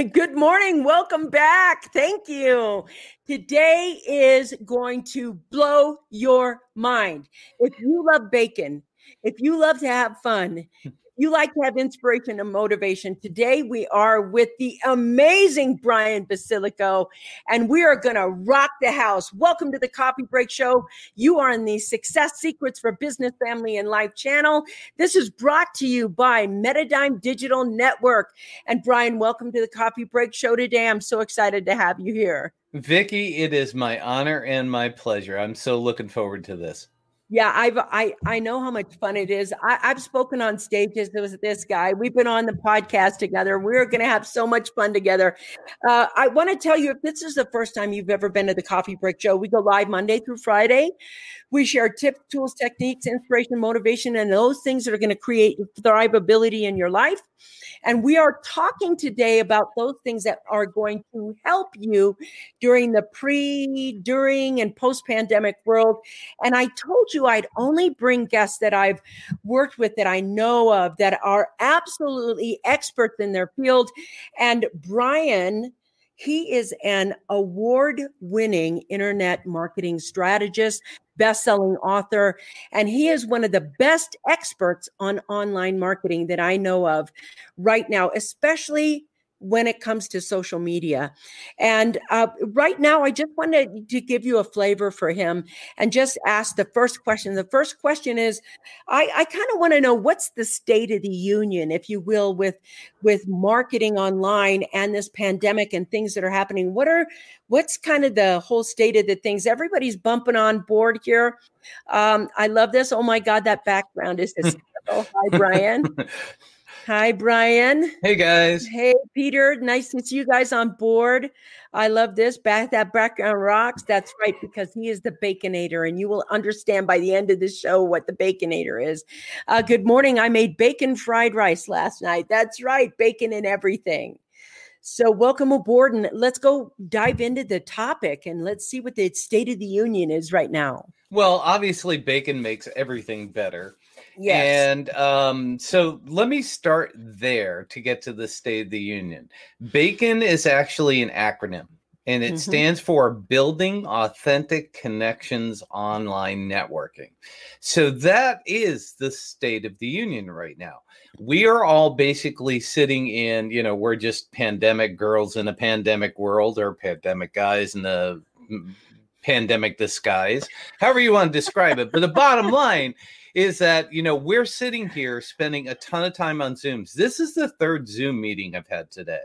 Good morning. Welcome back. Thank you. Today is going to blow your mind. If you love bacon, if you love to have fun, you like to have inspiration and motivation. Today we are with the amazing Brian Basilico, and we are going to rock the house. Welcome to the Coffee Break Show. You are in the Success Secrets for Business, Family, and Life channel. This is brought to you by Metadime Digital Network. And Brian, welcome to the Coffee Break Show today. I'm so excited to have you here. Vickie, it is my honor and my pleasure. I'm so looking forward to this. Yeah, I know how much fun it is. I've spoken on stages with this guy. We've been on the podcast together. We're going to have so much fun together. I want to tell you, if this is the first time you've ever been to the Coffee Break Show, we go live Monday through Friday. We share tips, tools, techniques, inspiration, motivation, and those things that are going to create thrivability in your life. And we are talking today about those things that are going to help you during the during, and post-pandemic world. And I told you I'd only bring guests that I've worked with, that I know of, that are absolutely experts in their field. And Brian, he is an award-winning internet marketing strategist, best-selling author, and he is one of the best experts on online marketing that I know of right now, especially when it comes to social media. And right now, I just wanted to give you a flavor for him and just ask the first question. The first question is, I kind of want to know what's the state of the union, if you will, with marketing online and this pandemic and things that are happening. What's kind of the whole state of the things? Everybody's bumping on board here. I love this. Oh my God, that background is hysterical. Hi, Brian. Hi, Brian. Hey, guys. Hey, Peter. Nice to see you guys on board. I love this. That background rocks. That's right, because he is the Baconator, and you will understand by the end of the show what the Baconator is. Good morning. I made bacon fried rice last night. That's right. Bacon and everything. So welcome aboard, and let's go dive into the topic, and let's see what the state of the union is right now. Well, obviously, bacon makes everything better. Yes. And so let me start there to get to the State of the Union. BACON is actually an acronym, and it stands for Building Authentic Connections Online Networking. So that is the State of the Union right now. We are all basically sitting in, we're just pandemic girls in a pandemic world, or pandemic guys in a pandemic disguise, however you want to describe it. But the bottom line is that, we're sitting here spending a ton of time on Zooms. This is the third Zoom meeting I've had today.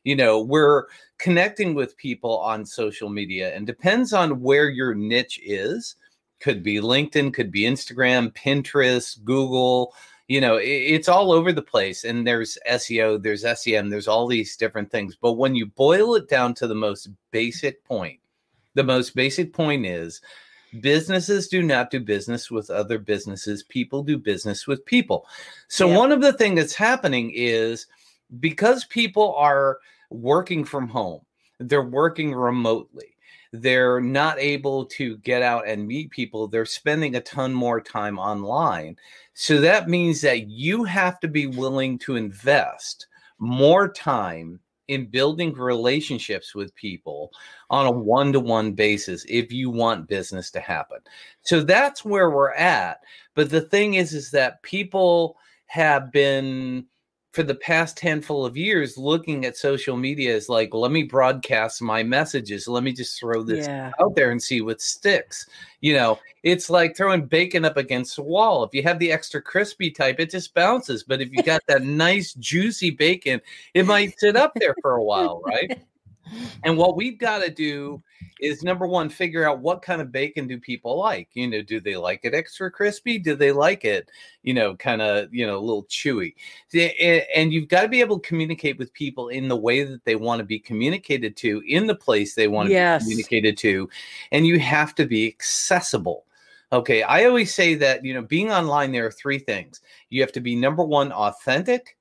We're connecting with people on social media, and depends on where your niche is. Could be LinkedIn, could be Instagram, Pinterest, Google, it's all over the place. And there's SEO, there's SEM, there's all these different things. But when you boil it down to the most basic point is, businesses do not do business with other businesses. People do business with people. So one of the things that's happening is, because people are working from home, they're working remotely, they're not able to get out and meet people, they're spending a ton more time online. So that means that you have to be willing to invest more time in building relationships with people on a one-to-one basis if you want business to happen. So that's where we're at. But the thing is that people have been, for the past handful of years, looking at social media as like, let me broadcast my messages. Let me just throw this out there and see what sticks. It's like throwing bacon up against a wall. If you have the extra crispy type, it just bounces. But if you got that nice juicy bacon, it might sit up there for a while, right? And what we've got to do is, number one, figure out what kind of bacon do people like. Do they like it extra crispy? Do they like it, kind of, a little chewy? And you've got to be able to communicate with people in the way that they want to be communicated to, in the place they want to be communicated to. And you have to be accessible. Okay. I always say that, being online, there are three things. You have to be, number one, authentic.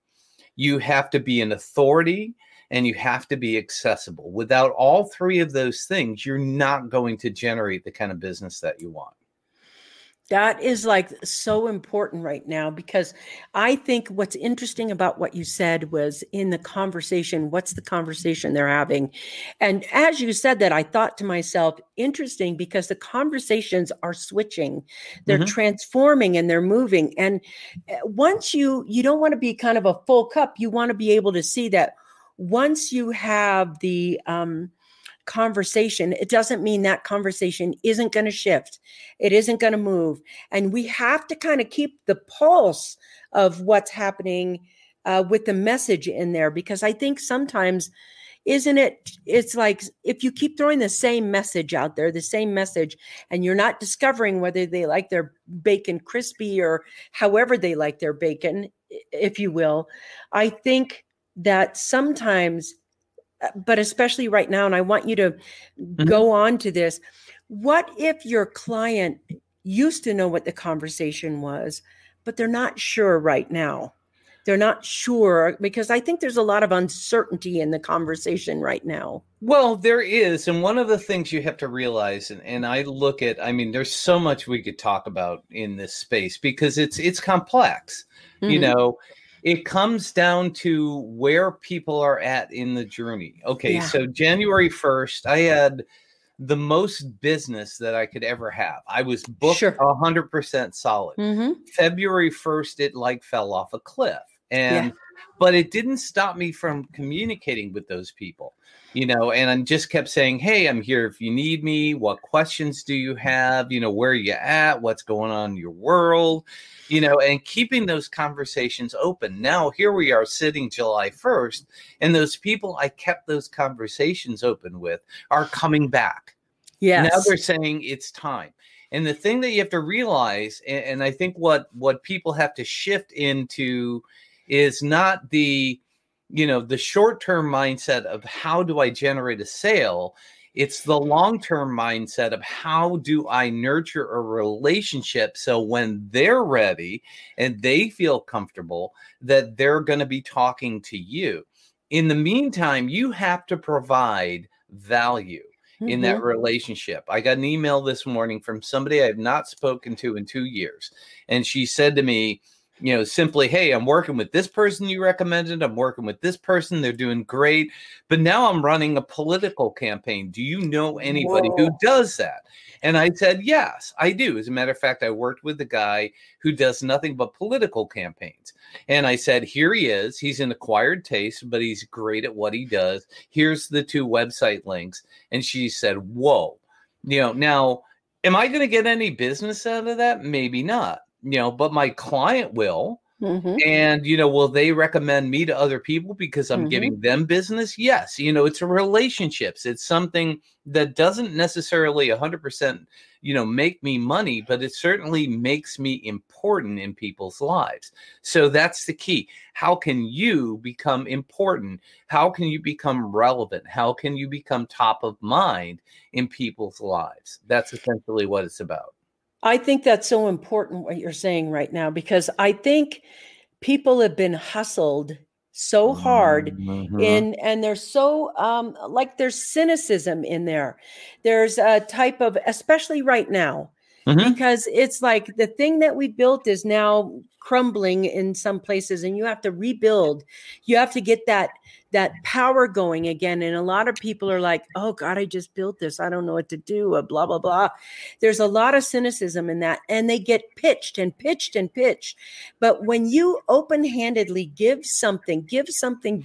You have to be an authority. And you have to be accessible. Without all three of those things, you're not going to generate the kind of business that you want. That is like so important right now, because I think what's interesting about what you said was in the conversation, what's the conversation they're having? And as you said that, I thought to myself, interesting, because the conversations are switching, they're transforming and they're moving. And once you don't want to be kind of a full cup, you want to be able to see that once you have the, conversation, it doesn't mean that conversation isn't going to shift. It isn't going to move. And we have to kind of keep the pulse of what's happening with the message in there, because I think sometimes, it's like if you keep throwing the same message out there, the same message, and you're not discovering whether they like their bacon crispy or however they like their bacon, if you will, I think that sometimes, but especially right now, and I want you to go on to this. What if your client used to know what the conversation was, but they're not sure right now? They're not sure, because I think there's a lot of uncertainty in the conversation right now. Well, there is. And one of the things you have to realize, and I look at, I mean, there's so much we could talk about in this space because it's complex. You know, it comes down to where people are at in the journey. Okay, so January 1st, I had the most business that I could ever have. I was booked 100% solid. February 1st, it like fell off a cliff. And but it didn't stop me from communicating with those people, you know, and I just kept saying, hey, I'm here if you need me. What questions do you have? You know, where are you at? What's going on in your world? You know, and keeping those conversations open. Now, here we are sitting July 1st, and those people I kept those conversations open with are coming back. Now they're saying it's time. And the thing that you have to realize, and I think what people have to shift into is not the, you know, the short-term mindset of how do I generate a sale? It's the long-term mindset of how do I nurture a relationship so when they're ready and they feel comfortable that they're going to be talking to you. In the meantime, you have to provide value in that relationship. I got an email this morning from somebody I have not spoken to in 2 years. And she said to me, you know, simply, hey, I'm working with this person you recommended. I'm working with this person. They're doing great. But now I'm running a political campaign. Do you know anybody who does that? And I said, yes, I do. As a matter of fact, I worked with a guy who does nothing but political campaigns. And I said, here he is. He's an acquired taste, but he's great at what he does. Here's the 2 website links. And she said, whoa, you know, now, am I going to get any business out of that? Maybe not. You know, but my client will. And, you know, will they recommend me to other people because I'm giving them business? Yes. You know, it's a relationships. It's something that doesn't necessarily 100%, you know, make me money, but it certainly makes me important in people's lives. So that's the key. How can you become important? How can you become relevant? How can you become top of mind in people's lives? That's essentially what it's about. I think that's so important what you're saying right now, because I think people have been hustled so hard and they're so like there's cynicism in there. There's a type of, especially right now, because it's like the thing that we built is now crumbling in some places and you have to rebuild. You have to get that power going again. And a lot of people are like, oh God, I just built this. I don't know what to do, blah, blah, blah. There's a lot of cynicism in that. And they get pitched and pitched and pitched. But when you open-handedly give something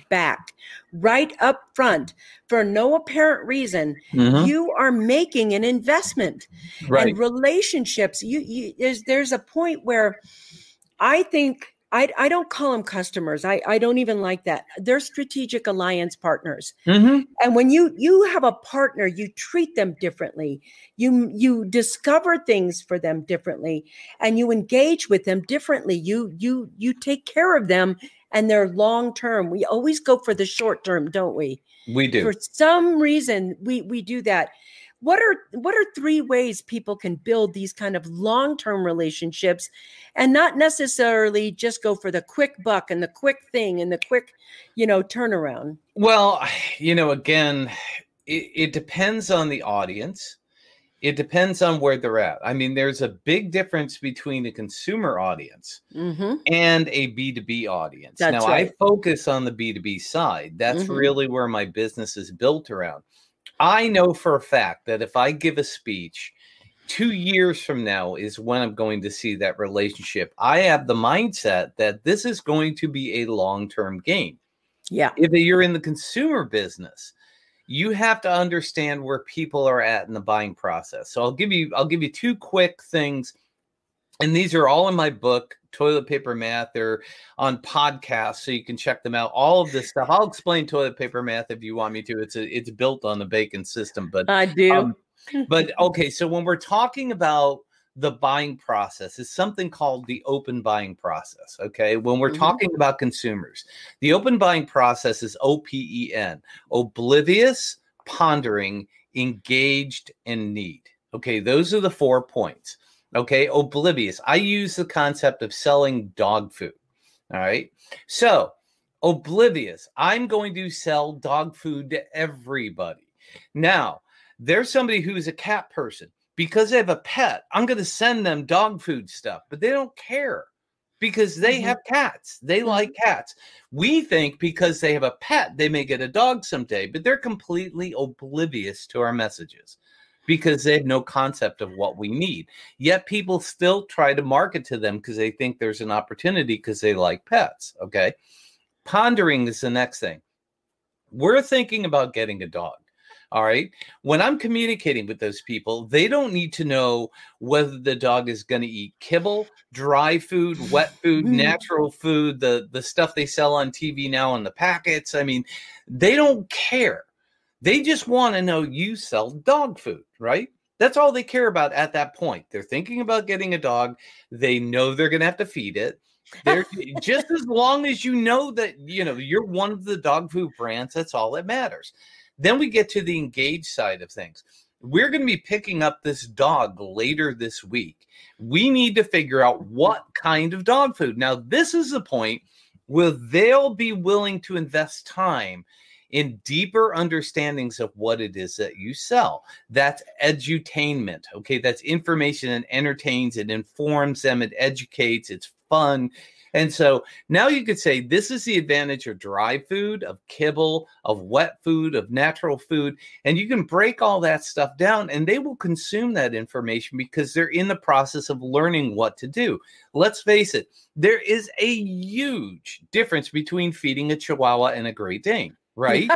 back right up front for no apparent reason, you are making an investment. And relationships, there's a point where I think, I don't call them customers. I don't even like that. They're strategic alliance partners. And when you have a partner, you treat them differently. You discover things for them differently, and you engage with them differently. You take care of them, and they're long term. We always go for the short term, don't we? We do. For some reason, we do that. What are 3 ways people can build these kind of long-term relationships and not necessarily just go for the quick buck and the quick thing and the quick, you know, turnaround? Well, you know, again, it depends on the audience. It depends on where they're at. I mean, there's a big difference between a consumer audience and a B2B audience. That's now, right. I focus on the B2B side. That's really where my business is built around. I know for a fact that if I give a speech, 2 years from now is when I'm going to see that relationship. I have the mindset that this is going to be a long-term game. Yeah. If you're in the consumer business, you have to understand where people are at in the buying process. So I'll give you two quick things. And these are all in my book, Toilet Paper Math. They're on podcasts, so you can check them out. All of this stuff. I'll explain toilet paper math if you want me to. It's built on the Bacon system. But I do. But okay, so when we're talking about the buying process, it's something called the open buying process. Okay, when we're talking about consumers, the open buying process is OPEN: oblivious, pondering, engaged, and need. Okay, those are the 4 points. Okay, oblivious. I use the concept of selling dog food. All right, so oblivious. I'm going to sell dog food to everybody. Now, there's somebody who's a cat person. Because they have a pet, I'm going to send them dog food stuff, but they don't care because they have cats. They like cats. We think because they have a pet, they may get a dog someday, but they're completely oblivious to our messages because they have no concept of what we need. Yet people still try to market to them because they think there's an opportunity because they like pets. Okay. Pondering is the next thing. We're thinking about getting a dog. All right. When I'm communicating with those people, they don't need to know whether the dog is going to eat kibble, dry food, wet food, natural food, the stuff they sell on TV now in the packets. I mean, they don't care. They just want to know you sell dog food, right? That's all they care about at that point. They're thinking about getting a dog. They know they're going to have to feed it. They're just as long as you know that, you're one of the dog food brands, that's all that matters. Then we get to the engaged side of things. We're going to be picking up this dog later this week. We need to figure out what kind of dog food. Now, this is the point where they'll be willing to invest time in deeper understandings of what it is that you sell. That's edutainment. Okay, that's information and entertains, it informs them, it educates, it's fun. And so now you could say this is the advantage of dry food, of kibble, of wet food, of natural food. And you can break all that stuff down and they will consume that information because they're in the process of learning what to do. Let's face it, there is a huge difference between feeding a Chihuahua and a Great Dane. Right?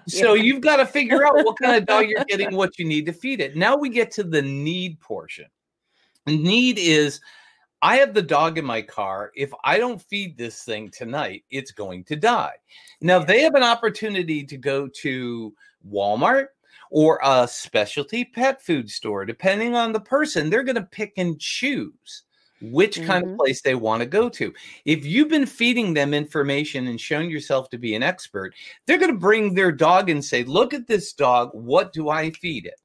So you've got to figure out what kind of dog you're getting, what you need to feed it. Now we get to the need portion. Need is, I have the dog in my car. If I don't feed this thing tonight, it's going to die. Now, they have an opportunity to go to Walmart or a specialty pet food store. Depending on the person, they're going to pick and choose which kind of place they want to go to. If you've been feeding them information and shown yourself to be an expert, they're going to bring their dog and say, look at this dog. What do I feed it?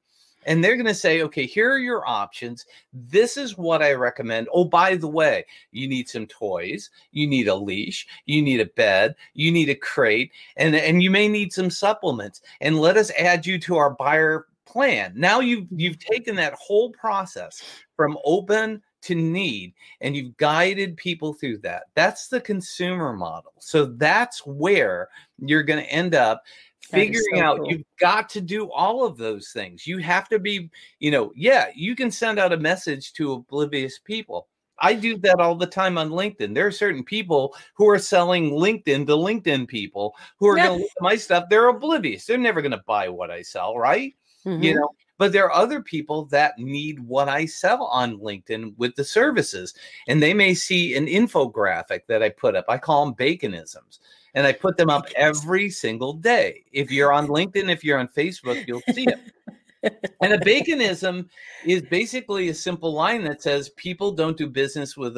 And they're going to say, okay, here are your options. This is what I recommend. Oh, by the way, you need some toys. You need a leash. You need a bed. You need a crate. And you may need some supplements. And let us add you to our buyer plan. Now you've taken that whole process from open to need, and you've guided people through that. That's the consumer model. So that's where you're going to end up figuring out. Cool. You've got to do all of those things. You have to be, you can send out a message to oblivious people. I do that all the time on LinkedIn. There are certain people who are selling LinkedIn to LinkedIn people who are going to look at my stuff. They're oblivious. They're never going to buy what I sell, right? But there are other people that need what I sell on LinkedIn with the services. And they may see an infographic that I put up. I call them baconisms. And I put them up every single day. If you're on LinkedIn, if you're on Facebook, you'll see it. And a baconism is basically a simple line that says people don't do business with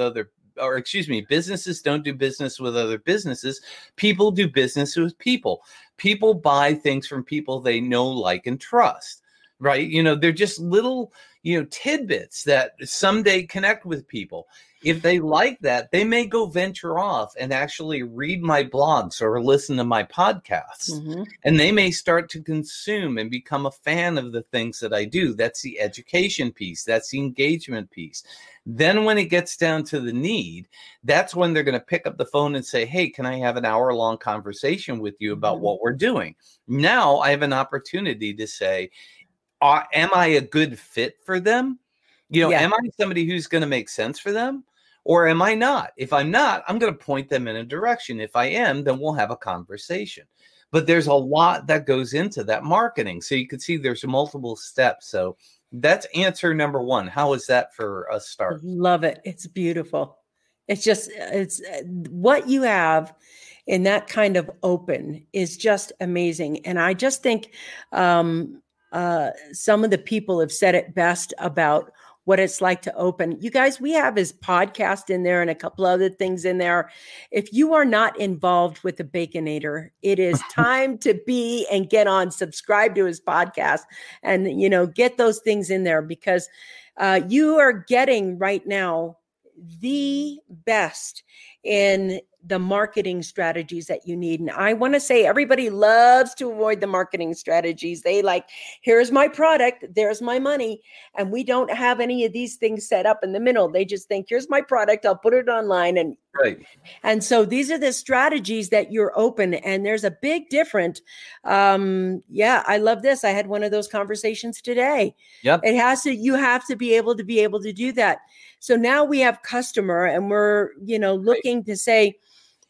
businesses don't do business with other businesses. People do business with people. People buy things from people they know, like, and trust. Right? They're just little, tidbits that someday connect with people. If they like that, they may go venture off and actually read my blogs or listen to my podcasts. Mm-hmm. And they may start to consume and become a fan of the things that I do. That's the education piece. That's the engagement piece. Then when it gets down to the need, that's when they're going to pick up the phone and say, hey, can I have an hour-long conversation with you about what we're doing? Now I have an opportunity to say, am I a good fit for them? Am I somebody who's going to make sense for them? Or am I not? If I'm not, I'm going to point them in a direction. If I am, then we'll have a conversation. But there's a lot that goes into that marketing. So you can see there's multiple steps. So that's answer number one. How is that for a start? Love it. It's beautiful. It's what you have in that kind of open is just amazing. And I just think some of the people have said it best about what it's like to open. You guys, we have his podcast in there and a couple other things in there. If you are not involved with the Baconator, it is time to be and get on, subscribe to his podcast and, get those things in there because you are getting right now the best in the marketing strategies that you need. And I want to say everybody loves to avoid the marketing strategies. They like, here's my product, there's my money. And we don't have any of these things set up in the middle. They just think, here's my product, I'll put it online. And so these are the strategies that you're open. And there's a big difference. I love this. I had one of those conversations today. Yep. You have to be able to do that. So now we have customer and we're, looking to say,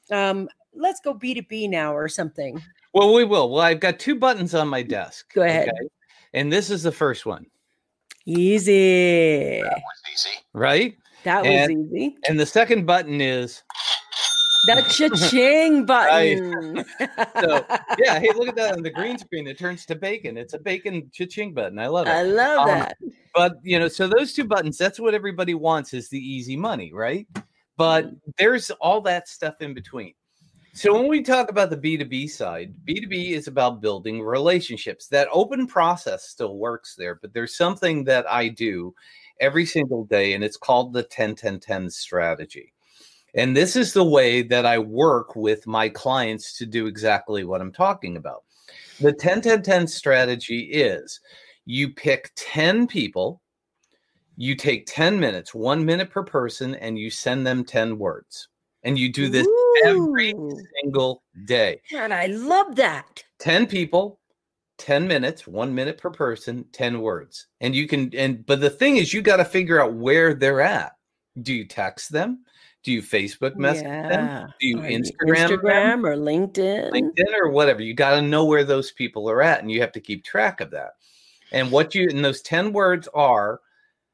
let's go B2B now or something. Well, we will. Well, I've got 2 buttons on my desk. Go ahead. Okay? And this is the first one. Easy. That was easy. Right? That was easy. And the second button is the cha-ching button. So, yeah, hey, look at that on the green screen. It turns to bacon. It's a bacon cha-ching button. I love it. I love that. But, so those 2 buttons, that's what everybody wants is the easy money, right? But there's all that stuff in between. So when we talk about the B2B side, B2B is about building relationships. That open process still works there, but there's something that I do every single day, and it's called the 10-10-10 strategy. And this is the way that I work with my clients to do exactly what I'm talking about. The 10-10-10 strategy is you pick 10 people, you take 10 minutes, 1 minute per person, and you send them 10 words. And you do this every single day. And I love that. 10 people, 10 minutes, 1 minute per person, 10 words. And you can, but the thing is, you got to figure out where they're at. Do you text them? Do you Facebook message them? Do you Instagram them? Or LinkedIn? LinkedIn or whatever. You got to know where those people are at, and you have to keep track of that. And and those 10 words are,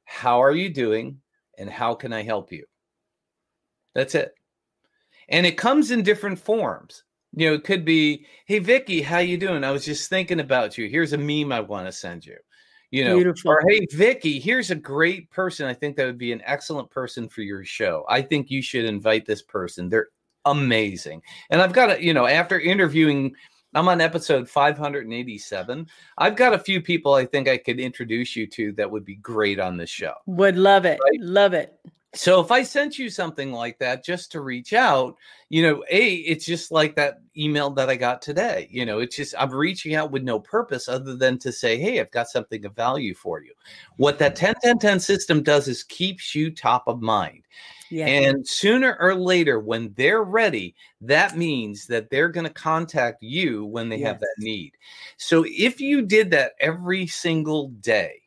how are you doing? And how can I help you? That's it. And it comes in different forms. It could be, hey, Vickie, how you doing? I was just thinking about you. Here's a meme I want to send you. Beautiful. Or, hey, Vickie, here's a great person. I think that would be an excellent person for your show. I think you should invite this person. They're amazing. And I've got after interviewing, I'm on episode 587. I've got a few people I think I could introduce you to that would be great on this show. Would love it. Right? Love it. So if I sent you something like that just to reach out, it's just like that email that I got today. It's just I'm reaching out with no purpose other than to say, hey, I've got something of value for you. What that 10-10-10 system does is keeps you top of mind. Yeah. And sooner or later, when they're ready, that means that they're going to contact you when they have that need. So if you did that every single day,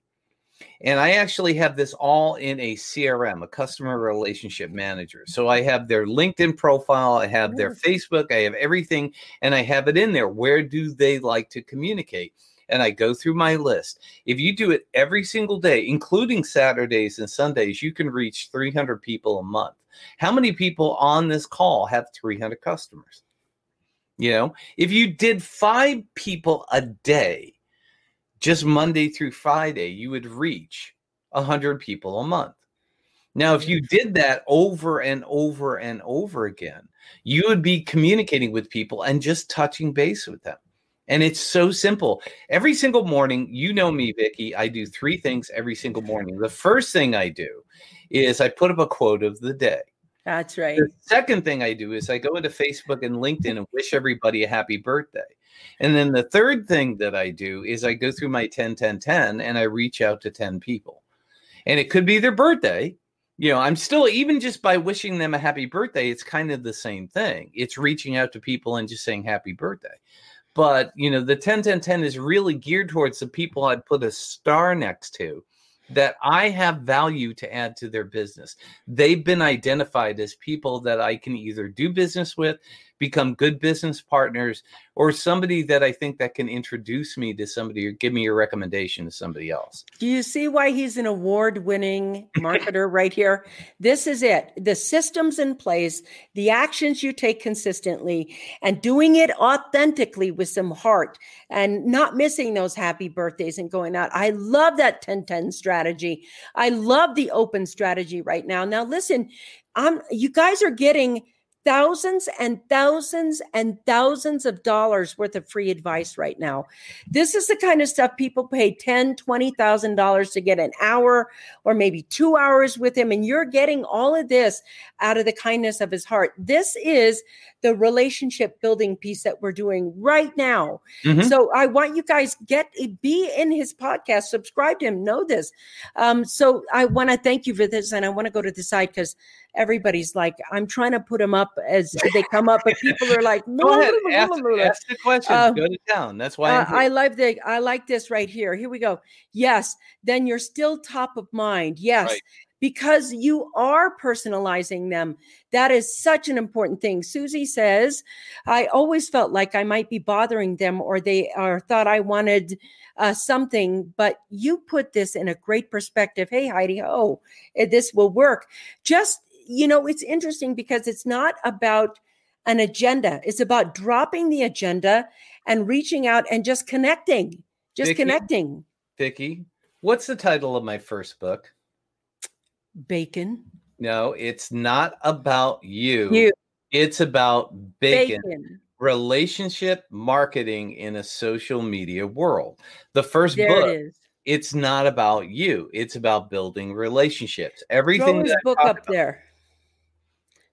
and I actually have this all in a CRM, a customer relationship manager. So I have their LinkedIn profile, I have their Facebook, I have everything, and I have it in there. Where do they like to communicate? And I go through my list. If you do it every single day, including Saturdays and Sundays, you can reach 300 people a month. How many people on this call have 300 customers? If you did 5 people a day, just Monday through Friday, you would reach 100 people a month. Now, if you did that over and over and over again, you would be communicating with people and just touching base with them. And it's so simple. Every single morning, you know me, Vickie, I do 3 things every single morning. The first thing I do is I put up a quote of the day. That's right. The second thing I do is I go into Facebook and LinkedIn and wish everybody a happy birthday. And then the third thing that I do is I go through my 10-10-10 and I reach out to 10 people. And it could be their birthday. You know, I'm still, even just by wishing them a happy birthday, it's kind of the same thing. It's reaching out to people and just saying happy birthday. But, you know, the 10-10-10 is really geared towards the people I'd put a star next to that I have value to add to their business. They've been identified as people that I can either do business with, become good business partners, or somebody that I think that can introduce me to somebody or give me a recommendation to somebody else. Do you see why he's an award-winning marketer right here? This is it. The systems in place, the actions you take consistently, and doing it authentically with some heart and not missing those happy birthdays and going out. I love that 10-10 strategy. I love the open strategy right now. Now, listen, you guys are getting thousands and thousands and thousands of dollars worth of free advice right now. This is the kind of stuff people pay $10,000, $20,000 to get an hour or maybe 2 hours with him. And you're getting all of this out of the kindness of his heart. This is the relationship building piece that we're doing right now. Mm-hmm. So I want you guys be in his podcast, subscribe to him, know this. So I want to thank you for this. And I want to go to the side because everybody's like, I'm trying to put them up as they come up, but people are like, go ahead, ask the question, go to town. That's why I like this right here. Here we go. Yes. Then you're still top of mind. Yes. Right. Because you are personalizing them. That is such an important thing. Susie says, I always felt like I might be bothering them or they thought I wanted something, but you put this in a great perspective. Hey, Heidi, this will work. Just, it's interesting because it's not about an agenda. It's about dropping the agenda and reaching out and just connecting. Connecting. Vickie, what's the title of my first book? Bacon. No, it's not about you. It's about bacon. Relationship marketing in a social media world. The first book, it's not about you. It's about building relationships. Everything. Throw his book up there.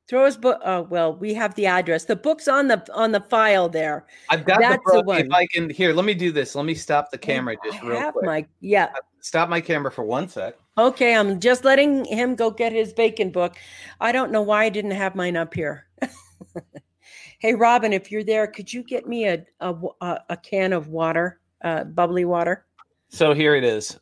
Throw his book. Oh, well, we have the address. The book's on the file there. I've got the book. If I can, here, let me do this. Let me stop the camera just real quick. Stop my camera for 1 sec. Okay, I'm just letting him go get his bacon book. I don't know why I didn't have mine up here. Hey, Robin, if you're there, could you get me a can of water, bubbly water? So here it is.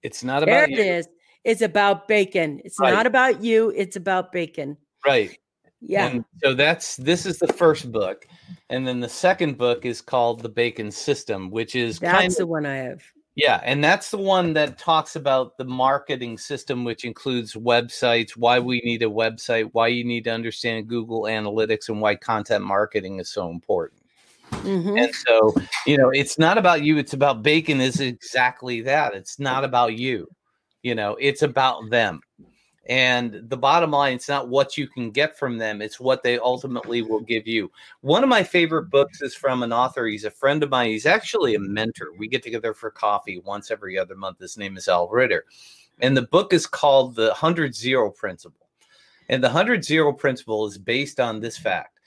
It's not about you. There it is. It's about bacon. It's not about you. It's about bacon. Right. Yeah. And so this is the first book. And then the second book is called The Bacon System, which is that's the one I have. Yeah, and that's the one that talks about the marketing system, which includes websites, why we need a website, why you need to understand Google Analytics, and why content marketing is so important. Mm-hmm. And so, it's not about you. It's about bacon is exactly that. It's not about you. It's about them. And the bottom line, it's not what you can get from them. It's what they ultimately will give you. One of my favorite books is from an author. He's a friend of mine. He's actually a mentor. We get together for coffee once every other month. His name is Al Ritter. And the book is called The 100-0 Principle. And the 100-0 Principle is based on this fact.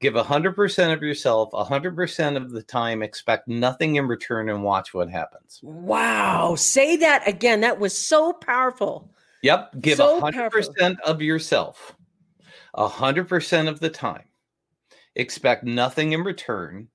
Give 100% of yourself, 100% of the time, expect nothing in return, and watch what happens. Wow. Say that again. That was so powerful. Yep. Give 100% of yourself, 100% of the time. Expect nothing in return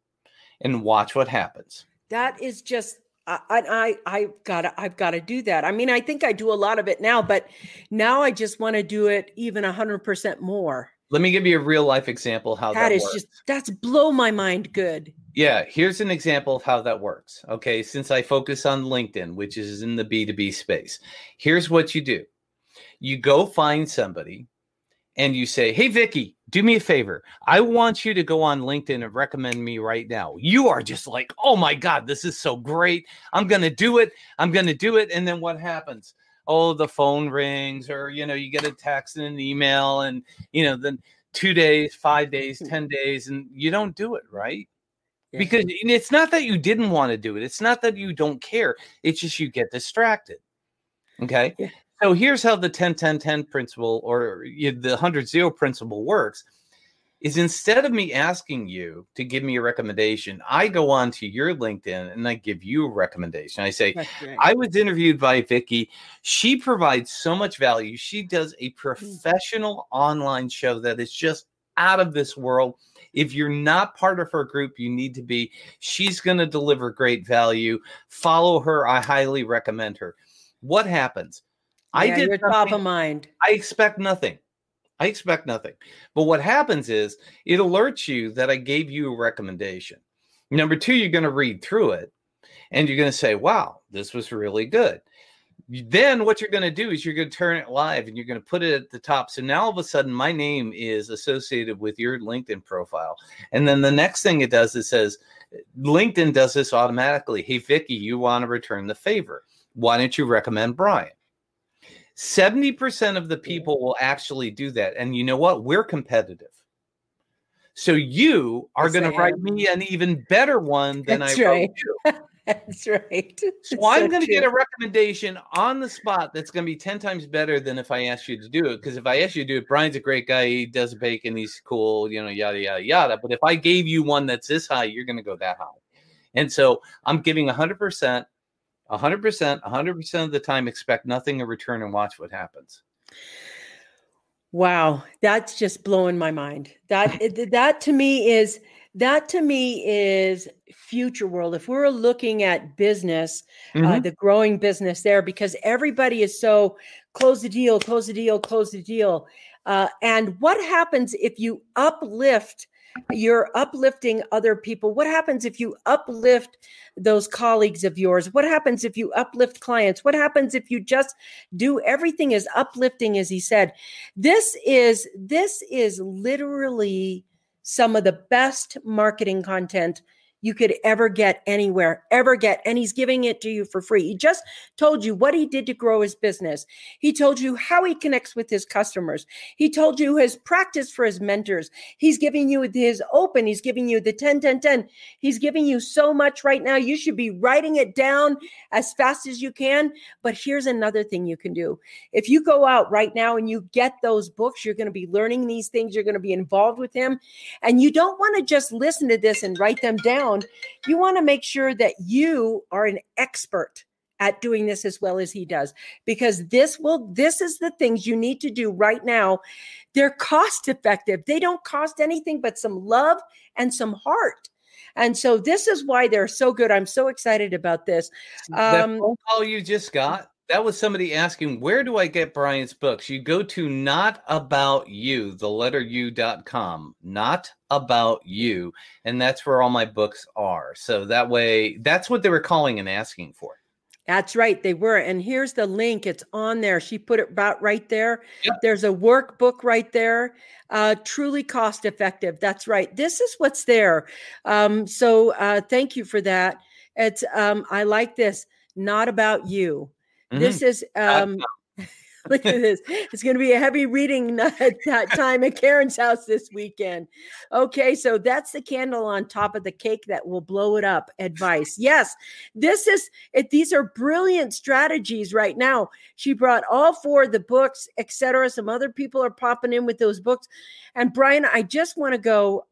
and watch what happens. That is just, I've got to do that. I mean, I think I do a lot of it now, but now I just want to do it even 100% more. Let me give you a real life example of how that works. That's blow my mind good. Yeah, here's an example of how that works. Okay, since I focus on LinkedIn, which is in the B2B space, here's what you do. You go find somebody and you say, hey, Vickie, do me a favor. I want you to go on LinkedIn and recommend me right now. You are just like, oh my God, this is so great. I'm going to do it. I'm going to do it. And then what happens? Oh, the phone rings, or, you get a text and an email, and, then 2 days, 5 days, 10 days, and you don't do it, right? Yeah. Because it's not that you didn't want to do it. It's not that you don't care. It's just you get distracted. Okay. Yeah. So here's how the 10-10-10 principle or the 100-0 principle works is instead of me asking you to give me a recommendation, I go on to your LinkedIn and I give you a recommendation. I say, That's right. I was interviewed by Vickie. She provides so much value. She does a professional online show that is just out of this world. If you're not part of her group, you need to be. She's going to deliver great value. Follow her. I highly recommend her. What happens? Yeah, you're top of mind. I expect nothing. But what happens is it alerts you that I gave you a recommendation. Number two, you're going to read through it and you're going to say, wow, this was really good. Then what you're going to do is you're going to turn it live and you're going to put it at the top. So now all of a sudden my name is associated with your LinkedIn profile. And then the next thing it does, it says, LinkedIn does this automatically. Hey, Vickie, you want to return the favor. Why don't you recommend Brian? 70% of the people will actually do that. And you know what? We're competitive. So you are going to write me an even better one than I wrote you. That's right. So I'm going to get a recommendation on the spot that's going to be 10 times better than if I asked you to do it. Because if I asked you to do it, Brian's a great guy. He does bacon. He's cool, yada, yada, yada. But if I gave you one that's this high, you're going to go that high. And so I'm giving 100%, 100% of the time, expect nothing in return and watch what happens. Wow. That's just blowing my mind. That to me is future world. If we're looking at business, the growing business there, because everybody is so close the deal. And what happens if you uplift? You're uplifting other people. What happens if you uplift those colleagues of yours? What happens if you uplift clients? What happens if you just do everything as uplifting as he said? This is literally some of the best marketing content you could ever get anywhere, and he's giving it to you for free. He just told you what he did to grow his business. He told you how he connects with his customers. He told you his practice for his mentors. He's giving you his open. He's giving you the 10-10-10. He's giving you so much right now. You should be writing it down as fast as you can. But here's another thing you can do. If you go out right now and you get those books, you're going to be learning these things. You're going to be involved with him. And you don't want to just listen to this and write them down. You want to make sure that you are an expert at doing this as well as he does, because this is the things you need to do right now. They're cost effective. They don't cost anything but some love and some heart. And so this is why they're so good. I'm so excited about this. That phone call you just got, that was somebody asking, where do I get Brian's books? You go to notaboutyou.com, Not About You. And that's where all my books are. So that way, that's what they were calling and asking for. That's right. They were. And here's the link. It's on there. She put it about right there. Yep. There's a workbook right there. Truly cost effective. That's right. This is what's there. So thank you for that. It's I like this. Not About You. This is, look at this. It's going to be a heavy reading time at Karen's house this weekend. Okay, so that's the candle on top of the cake that will blow it up advice. Yes, these are brilliant strategies right now. She brought all four of the books, etc. Some other people are popping in with those books. And Brian, I just want to go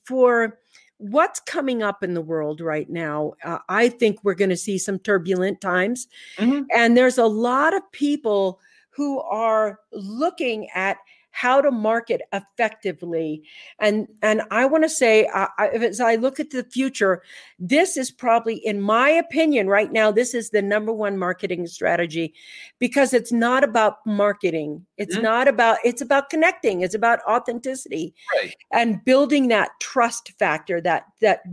for what's coming up in the world right now. I think we're going to see some turbulent times. And there's a lot of people who are looking at how to market effectively. And I want to say, as I look at the future, this is probably, in my opinion, right now, this is the number one marketing strategy, because it's not about marketing. It's it's about connecting. It's about authenticity, right, and building that trust factor, that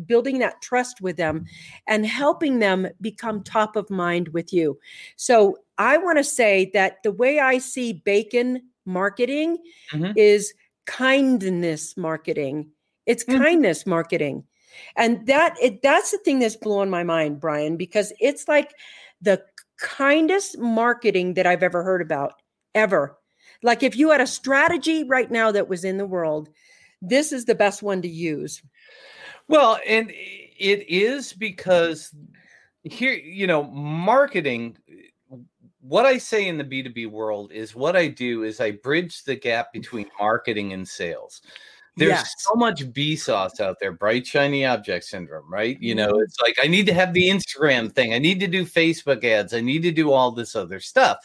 building that trust with them and helping them become top of mind with you. So I want to say that the way I see bacon marketing is kindness marketing. It's kindness marketing. And that's the thing that's blowing my mind, Brian, because it's like the kindest marketing that I've ever heard about, ever. Like if you had a strategy right now that was in the world, this is the best one to use. Well, and it is because here, marketing, what I say in the B2B world is what I do is I bridge the gap between marketing and sales. There's Yes. so much B sauce out there, bright, shiny object syndrome, right? It's like, I need to have the Instagram thing. I need to do Facebook ads. I need to do all this other stuff.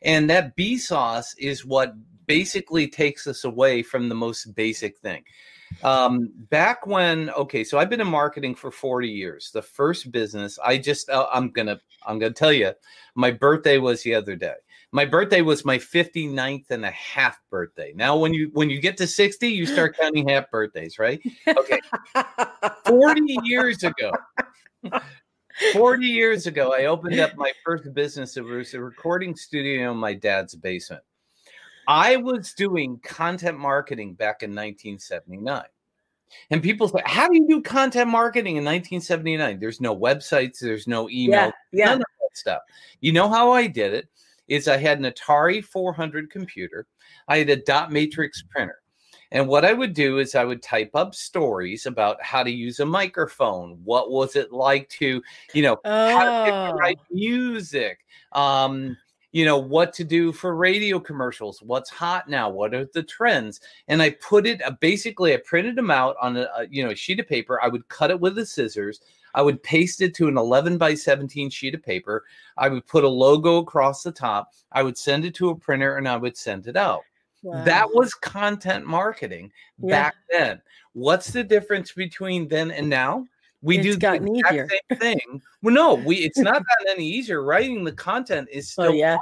And that B sauce is what basically takes us away from the most basic thing. Back when, so I've been in marketing for 40 years. The first business, I'm going to tell you, my birthday was the other day. My birthday was my 59th and a half birthday. Now, when you get to 60, you start counting half birthdays, right? Okay. 40 years ago, I opened up my first business. It was a recording studio in my dad's basement. I was doing content marketing back in 1979. And people say, how do you do content marketing in 1979? There's no websites. There's no email. None of that stuff. You know how I did it? Is I had an Atari 400 computer. I had a dot matrix printer. And what I would do is I would type up stories about how to use a microphone. What was it like to, how to pick the right music, what to do for radio commercials, what's hot now, what are the trends. And I put it, basically I printed them out on a sheet of paper. I would cut it with the scissors. I would paste it to an 11 by 17 sheet of paper. I would put a logo across the top. I would send it to a printer and I would send it out. Wow. That was content marketing back then. What's the difference between then and now? We do the exact same thing. Well, no, it's not gotten any easier. Writing the content is still hard.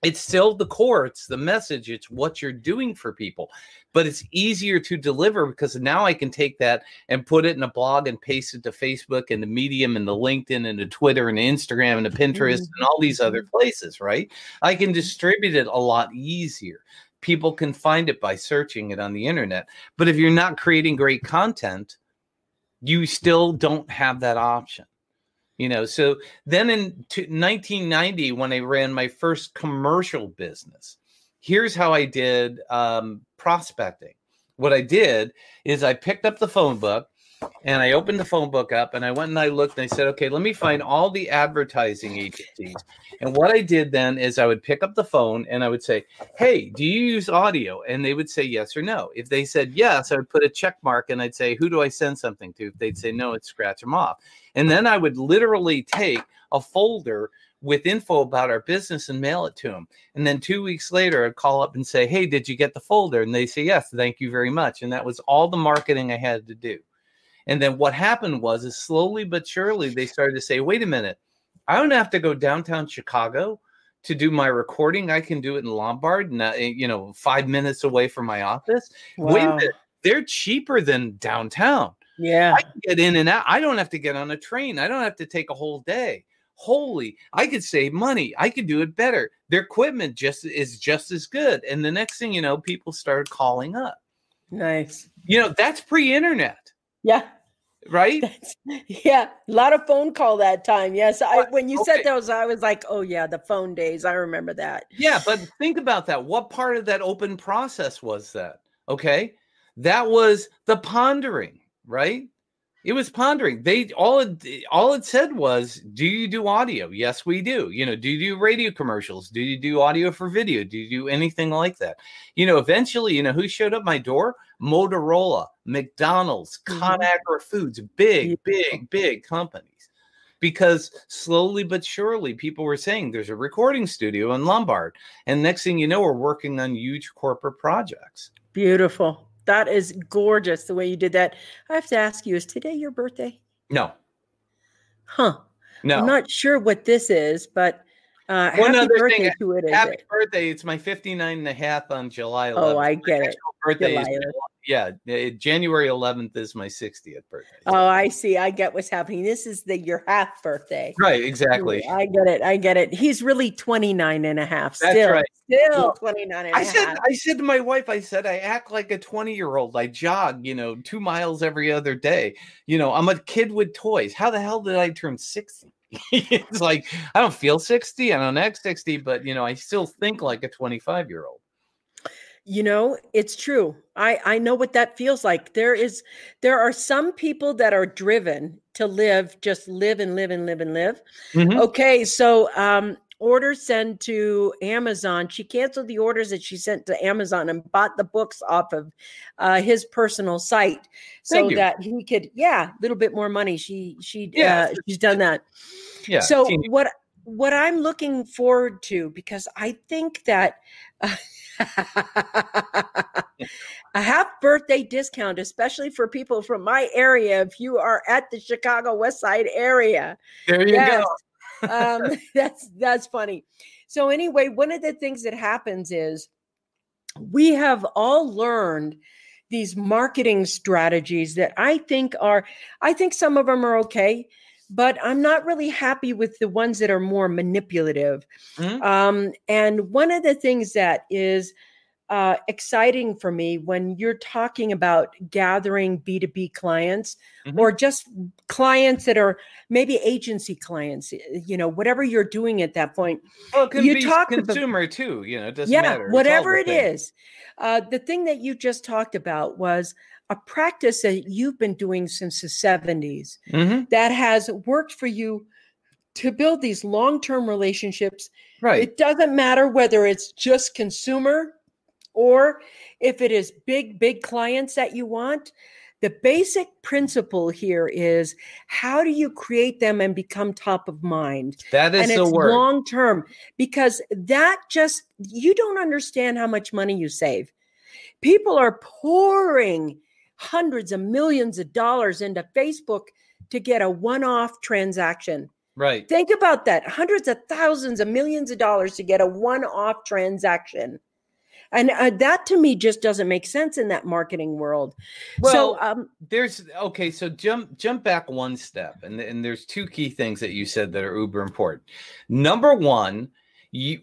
It's still the core. It's the message. It's what you're doing for people. But it's easier to deliver because now I can take that and put it in a blog and paste it to Facebook and the Medium and the LinkedIn and the Twitter and the Instagram and the Pinterest and all these other places, right? I can distribute it a lot easier. People can find it by searching it on the internet. But if you're not creating great content, you still don't have that option. So then in 1990, when I ran my first commercial business, here's how I did prospecting. What I did is I picked up the phone book and I opened the phone book up and I went and I looked and I said, okay, let me find all the advertising agencies. And what I did then is I would pick up the phone and I would say, hey, do you use audio? And they would say yes or no. If they said yes, I would put a check mark and I'd say, who do I send something to? If they'd say no, I'd scratch them off. And then I would literally take a folder with info about our business and mail it to them. And then 2 weeks later, I'd call up and say, hey, did you get the folder? And they say, yes, thank you very much. And that was all the marketing I had to do. And then what happened was is slowly but surely, they started to say, wait a minute, I don't have to go downtown Chicago to do my recording. I can do it in Lombard, 5 minutes away from my office. Wow. Wait a minute, they're cheaper than downtown. Yeah. I can get in and out. I don't have to get on a train. I don't have to take a whole day. I could save money. I could do it better. Their equipment is just as good. And the next thing you know, people started calling up. Nice. That's pre-internet. Yeah. Right? A lot of phone call that time. Yes. When you said those, I was like, oh yeah, the phone days. I remember that. Yeah. But think about that. What part of that open process was that? Okay. That was the pondering, right? It was pondering. All it said was, do you do audio? Yes, we do. Do you do radio commercials? Do you do audio for video? Do you do anything like that? Eventually, who showed up my door? Motorola, McDonald's, ConAgra Foods, big companies. Because slowly but surely, people were saying there's a recording studio in Lombard. And next thing you know, we're working on huge corporate projects. Beautiful. That is gorgeous the way you did that. I have to ask you, is today your birthday? No. Huh. No. I'm not sure what this is, but happy birthday to it. Happy birthday. It's my 59 and a half on July 11th. Oh, I get it. Birthday is, January 11th is my 60th birthday. Oh, I see. I get what's happening. This is your half birthday. Right, exactly. I get it. He's really 29 and a half. That's still, right. Still 29 and a half. I said to my wife, I act like a 20-year-old. I jog, 2 miles every other day. I'm a kid with toys. How the hell did I turn 60? It's like, I don't feel 60. I don't act 60, but, I still think like a 25-year-old. It's true. I know what that feels like. There are some people that are driven to just live and live and live and live. Mm-hmm. Okay. So, orders sent to Amazon. She canceled the orders that she sent to Amazon and bought the books off of his personal site so that he could, a little bit more money. She's done that. Yeah. So what I'm looking forward to, because I think that a half birthday discount, especially for people from my area, if you are at the Chicago West Side area. There you go. That's funny. So anyway, one of the things that happens is we have all learned these marketing strategies that I think some of them are okay, but I'm not really happy with the ones that are more manipulative. Mm-hmm. And one of the things that is exciting for me when you're talking about gathering B2B clients, mm-hmm. or just clients that are maybe agency clients, whatever you're doing at that point. Well, it can be consumer too, it doesn't matter. Whatever it is. The thing that you just talked about was a practice that you've been doing since the 70s, mm-hmm. that has worked for you to build these long-term relationships. Right. It doesn't matter whether it's just consumer or if it is big clients that you want. The basic principle here is, how do you create them and become top of mind? That is the word. Long term, because you don't understand how much money you save. People are pouring hundreds of millions of dollars into Facebook to get a one-off transaction. Right. Think about that. Hundreds of thousands of millions of dollars to get a one-off transaction. And that to me just doesn't make sense in that marketing world. Well, so jump back one step. And there's two key things that you said that are uber important. Number one,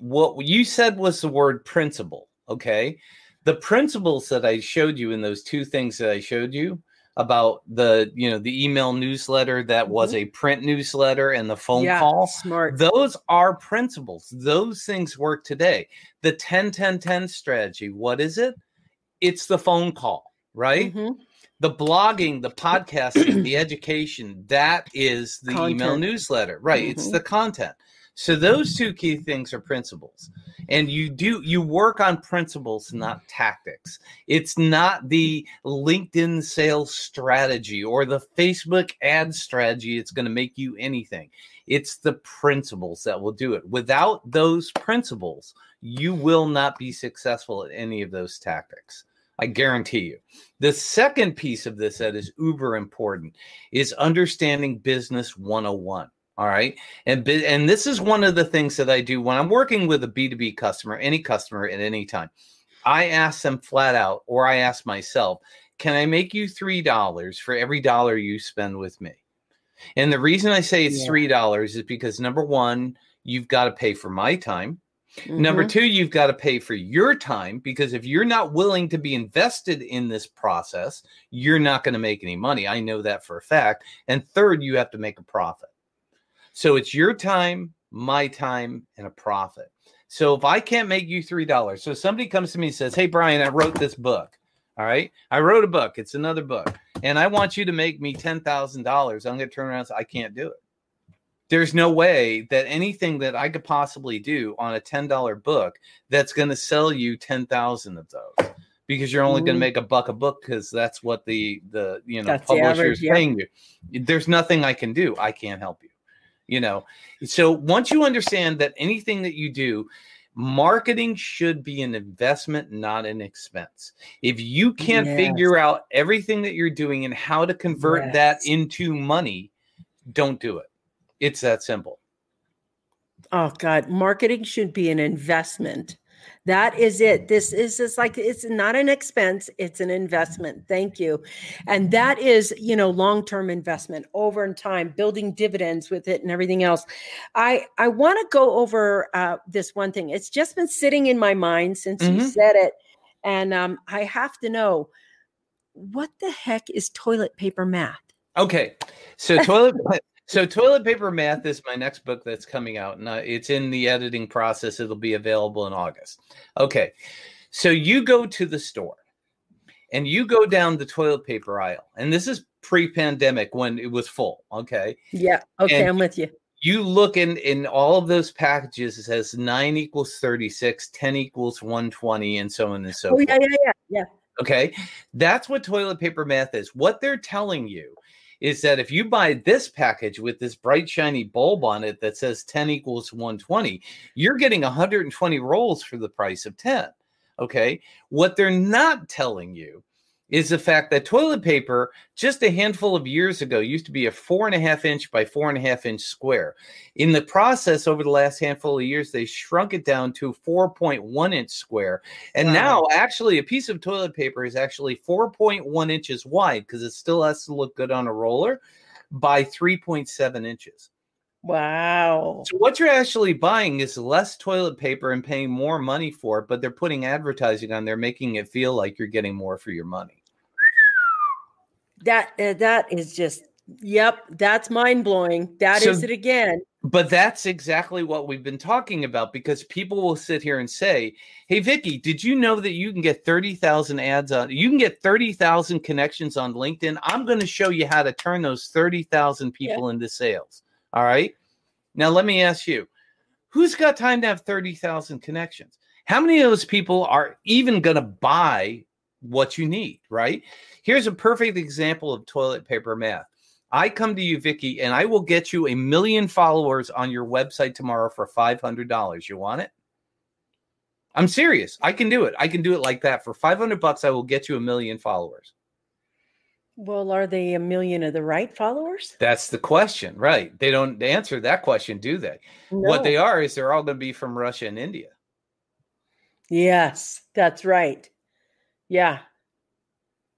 what you said was the word principle. Okay. The principles that I showed you in those two things that I showed you about the email newsletter that was a print newsletter and the phone call. Smart. Those are principles. Those things work today. The 10-10-10 strategy, what is it? It's the phone call, right? Mm-hmm. The blogging, the podcasting, the education, that is the email newsletter, right? Mm-hmm. It's the content. So those two key things are principles. And you work on principles, not tactics. It's not the LinkedIn sales strategy or the Facebook ad strategy. It's going to make you anything. It's the principles that will do it. Without those principles, you will not be successful at any of those tactics. I guarantee you. The second piece of this that is uber important is understanding business 101. All right. And this is one of the things that I do when I'm working with a B2B customer, any customer at any time. I ask them flat out, or I ask myself, can I make you $3 for every dollar you spend with me? And the reason I say it's $3 is because, number one, you've got to pay for my time. Mm-hmm. Number two, you've got to pay for your time, because if you're not willing to be invested in this process, you're not going to make any money. I know that for a fact. And third, you have to make a profit. So it's your time, my time, and a profit. So if I can't make you $3, so somebody comes to me and says, hey, Brian, I wrote this book. All right. I wrote a book. It's another book. And I want you to make me $10,000. I'm going to turn around and say, I can't do it. There's no way that anything that I could possibly do on a $10 book that's going to sell you 10,000 of those, because you're only going to make $1 a book, because that's what the publisher is paying you. There's nothing I can do. I can't help you. So once you understand that anything that you do, marketing should be an investment, not an expense. If you can't figure out everything that you're doing and how to convert that into money, don't do it. It's that simple. Oh God, marketing should be an investment. That is it. This is just like, it's not an expense, it's an investment. Thank you. And that is, long-term investment over in time, building dividends with it and everything else. I want to go over this one thing. It's just been sitting in my mind since you said it. And I have to know, what the heck is toilet paper math? Okay. So Toilet Paper Math is my next book that's coming out, and it's in the editing process. It'll be available in August. Okay. So you go to the store and you go down the toilet paper aisle, and this is pre-pandemic when it was full. Okay. Yeah. Okay. And I'm with you. you look in all of those packages, it says 9 equals 36, 10 equals 120, and so on and so forth. Yeah. Okay. That's what toilet paper math is. What they're telling you is that if you buy this package with this bright, shiny bulb on it that says 10 equals 120, you're getting 120 rolls for the price of 10. Okay. What they're not telling you is the fact that toilet paper just a handful of years ago used to be a 4.5 inch by 4.5 inch square. In the process, over the last handful of years, they shrunk it down to 4.1 inch square. And now actually a piece of toilet paper is actually 4.1 inches wide, because it still has to look good on a roller, by 3.7 inches. Wow. So what you're actually buying is less toilet paper and paying more money for it, but they're putting advertising on there, making it feel like you're getting more for your money. That is just, yep, that's mind-blowing. That is it again. But that's exactly what we've been talking about, because people will sit here and say, hey, Vickie, did you know that you can get 30,000 ads on, you can get 30,000 connections on LinkedIn? I'm going to show you how to turn those 30,000 people into sales. All right. Now, let me ask you, who's got time to have 30,000 connections? How many of those people are even going to buy what you need? Right. Here's a perfect example of toilet paper math. I come to you, Vickie, and I will get you 1 million followers on your website tomorrow for $500. You want it? I'm serious. I can do it. I can do it like that. For $500, I will get you 1 million followers. Well, are they 1 million of the right followers? That's the question, right? They don't answer that question, do they? No. What they are is they're all going to be from Russia and India. Yes, that's right. Yeah.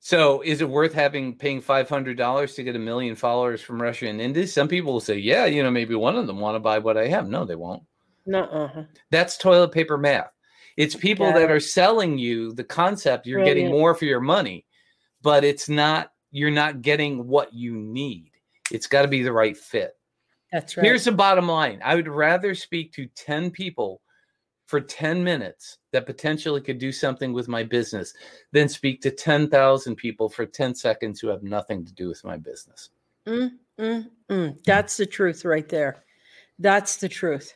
So is it worth paying $500 to get 1 million followers from Russia and India? Some people will say, yeah, maybe one of them want to buy what I have. No, they won't. No. That's toilet paper math. It's people that are selling you the concept. You're getting more for your money, but you're not getting what you need. It's got to be the right fit. That's right. Here's the bottom line. I would rather speak to 10 people for 10 minutes that potentially could do something with my business than speak to 10,000 people for 10 seconds who have nothing to do with my business. That's the truth right there. That's the truth.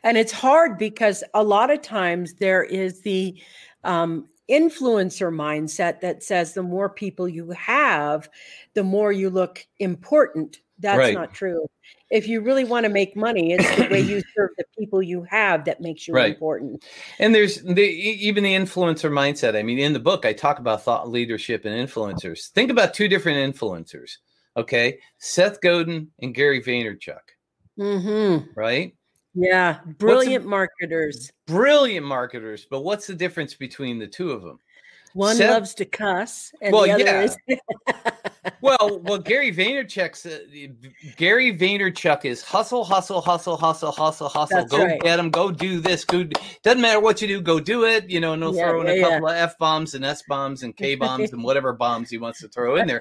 And it's hard because a lot of times there is the influencer mindset that says the more people you have, the more you look important. That's not true. If you really want to make money, it's the way you serve the people you have that makes you important. And there's even the influencer mindset. I mean, in the book, I talk about thought leadership and influencers. Think about two different influencers. Okay. Seth Godin and Gary Vaynerchuk. Right? Yeah. Brilliant marketers. Brilliant marketers. But what's the difference between the two of them? One loves to cuss, and the other is. Well, Gary Vaynerchuk is hustle. That's go get them. Go do this. Doesn't matter what you do. Go do it. And they'll throw in a couple of F-bombs and S-bombs and K-bombs and whatever bombs he wants to throw in there.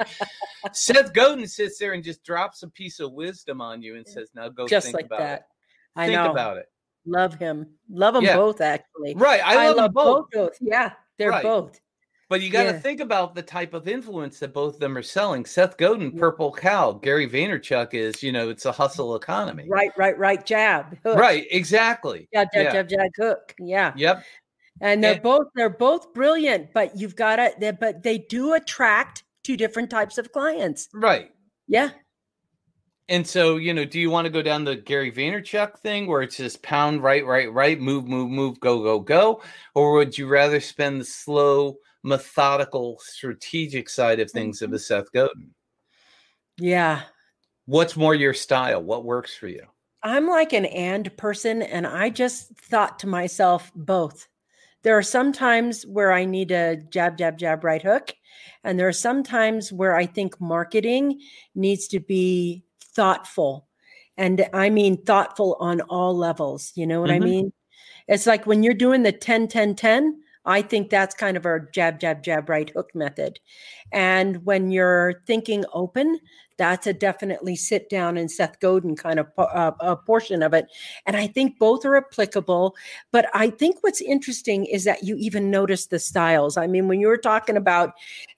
Seth Godin sits there and just drops a piece of wisdom on you and says, now go just think like about that. it. Think about it. Love him. Love them both, actually. Right. I love them both. Yeah, they're both. But you got to think about the type of influence that both of them are selling. Seth Godin, purple cow. Gary Vaynerchuk is, it's a hustle economy. Right. Jab. Hook. Right. Exactly. Jab, hook. Yeah. Yep. And they're both brilliant, but but they do attract two different types of clients. Right. Yeah. And so, do you want to go down the Gary Vaynerchuk thing where it's just pound, right, move, go? Or would you rather spend the slow, methodical, strategic side of things of a Seth Godin? Yeah. What's more your style? What works for you? I'm like an and person, and I just thought to myself, both. There are some times where I need a jab, right hook. And there are some times where I think marketing needs to be thoughtful. And I mean thoughtful on all levels. You know what I mean? It's like when you're doing the 10-10-10, I think that's kind of our jab, right hook method. And when you're thinking open, That's a definitely sit down and Seth Godin kind of a portion of it. And I think both are applicable. But I think what's interesting is that you even notice the styles. I mean, when you were talking about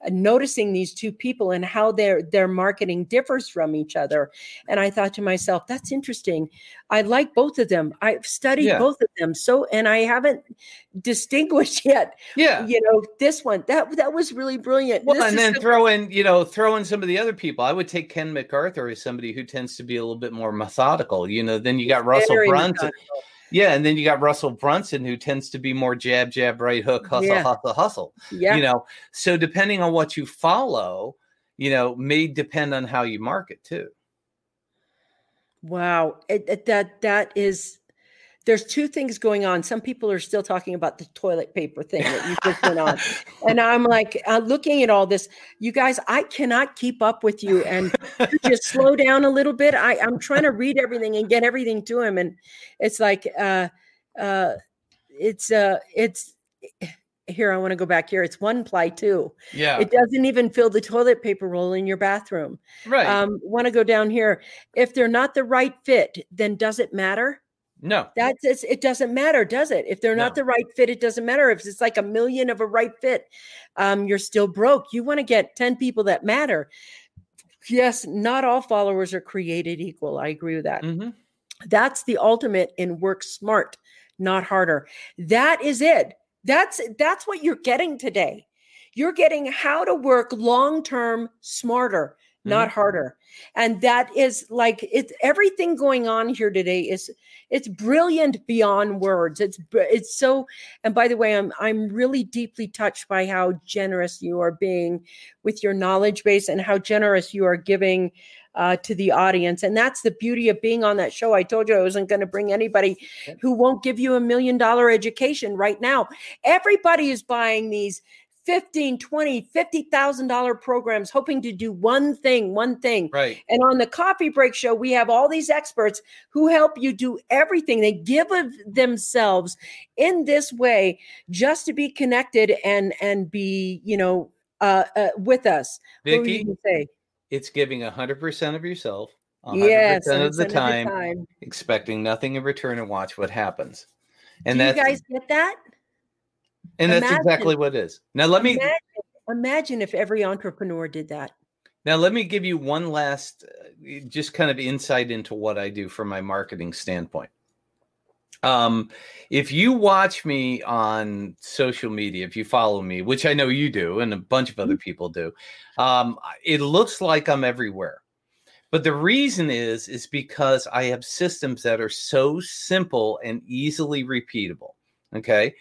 noticing these two people and how their marketing differs from each other. And I thought to myself, that's interesting. I like both of them. I've studied both of them. So, and I haven't distinguished yet. Yeah. This one, that was really brilliant. Well, and then throw in some of the other people. I would take Ken MacArthur as somebody who tends to be a little bit more methodical. Then you got Russell Brunson. Yeah, and then you got Russell Brunson, who tends to be more jab, jab, right hook, hustle. Yeah. So depending on what you follow, may depend on how you market too. Wow, that is. There's two things going on. Some people are still talking about the toilet paper thing that you just went on. And I'm like, looking at all this, you guys, I cannot keep up with you. And you just slow down a little bit. I'm trying to read everything and get everything to him. And it's like, it's here. I want to go back here. It's one ply too. Yeah. It doesn't even fill the toilet paper roll in your bathroom. Right. Want to go down here. If they're not the right fit, then does it matter? No, it doesn't matter, does it? If they're not the right fit, it doesn't matter. If it's like a million of a right fit, you're still broke. You want to get 10 people that matter. Yes, not all followers are created equal. I agree with that. Mm-hmm. That's the ultimate in work smart, not harder. That is it. That's what you're getting today. You're getting how to work long-term smarter, not harder. And that is like everything going on here today it's brilliant beyond words. It's so, and by the way, I'm really deeply touched by how generous you are being with your knowledge base and how generous you are giving to the audience. And that's the beauty of being on that show. I told you I wasn't going to bring anybody who won't give you $1 million education right now. Everybody is buying these $15,000, $20,000, $50,000 programs, hoping to do one thing. Right. And on the Coffee Break Show, we have all these experts who help you do everything. They give of themselves in this way just to be connected and be, with us. Vickie, what were you gonna say? It's giving 100% of yourself, 100% of the time, expecting nothing in return, and watch what happens. And do you guys get that? And that's exactly what it is. Now, imagine if every entrepreneur did that. Now, let me give you one last, just kind of insight into what I do from my marketing standpoint. If you watch me on social media, if you follow me, which I know you do, and a bunch of other people do, it looks like I'm everywhere. But the reason is because I have systems that are so simple and easily repeatable. Okay.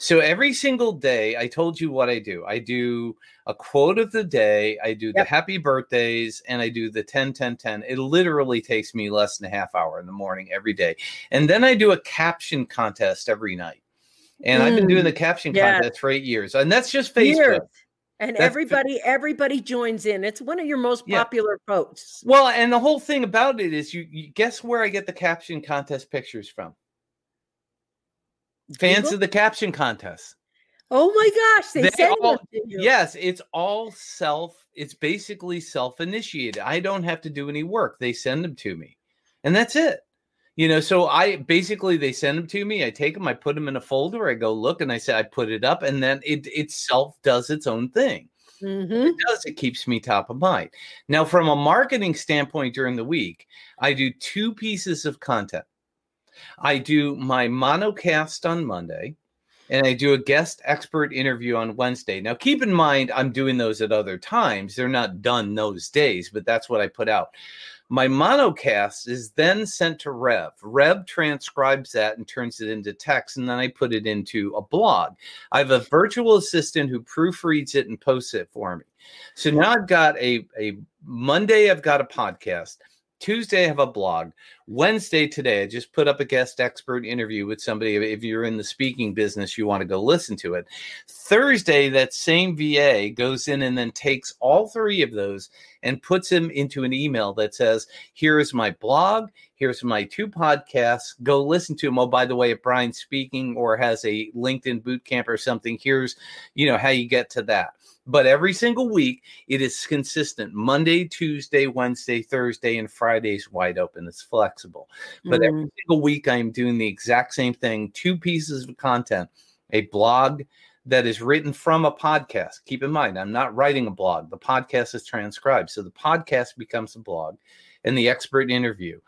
So every single day, I told you what I do. I do a quote of the day. I do the happy birthdays, and I do the 10-10-10. It literally takes me less than a half hour in the morning every day. And then I do a caption contest every night. And I've been doing the caption contest for 8 years. And that's just Facebook. And everybody joins in. It's one of your most popular posts. Well, and the whole thing about it is you guess where I get the caption contest pictures from? Fans Google? of the caption contest. Oh my gosh, they send them to you. Yes, it's basically self-initiated. I don't have to do any work. They send them to me. And that's it. So they send them to me. I take them, I put them in a folder, I go look, and I say I put it up, and then it self does its own thing. It does. It keeps me top of mind. Now, from a marketing standpoint during the week, I do 2 pieces of content. I do my monocast on Monday, and I do a guest expert interview on Wednesday. Now, keep in mind, I'm doing those at other times. They're not done those days, but that's what I put out. My monocast is then sent to Rev. Rev transcribes that and turns it into text, and then I put it into a blog. I have a virtual assistant who proofreads it and posts it for me. So now I've got a Monday, I've got a podcast. Tuesday, I have a blog. Wednesday, today, I just put up a guest expert interview with somebody. If you're in the speaking business, you want to go listen to it. Thursday, that same VA goes in and then takes all 3 of those and puts them into an email that says, here is my blog, here's my 2 podcasts, go listen to them. Oh, by the way, if Brian's speaking or has a LinkedIn boot camp or something, here's, how you get to that. But every single week, it is consistent. Monday, Tuesday, Wednesday, Thursday, and Friday's wide open. It's flexible. But every single week, I'm doing the exact same thing. 2 pieces of content, a blog that is written from a podcast. Keep in mind, I'm not writing a blog. The podcast is transcribed. So the podcast becomes a blog and the expert interview.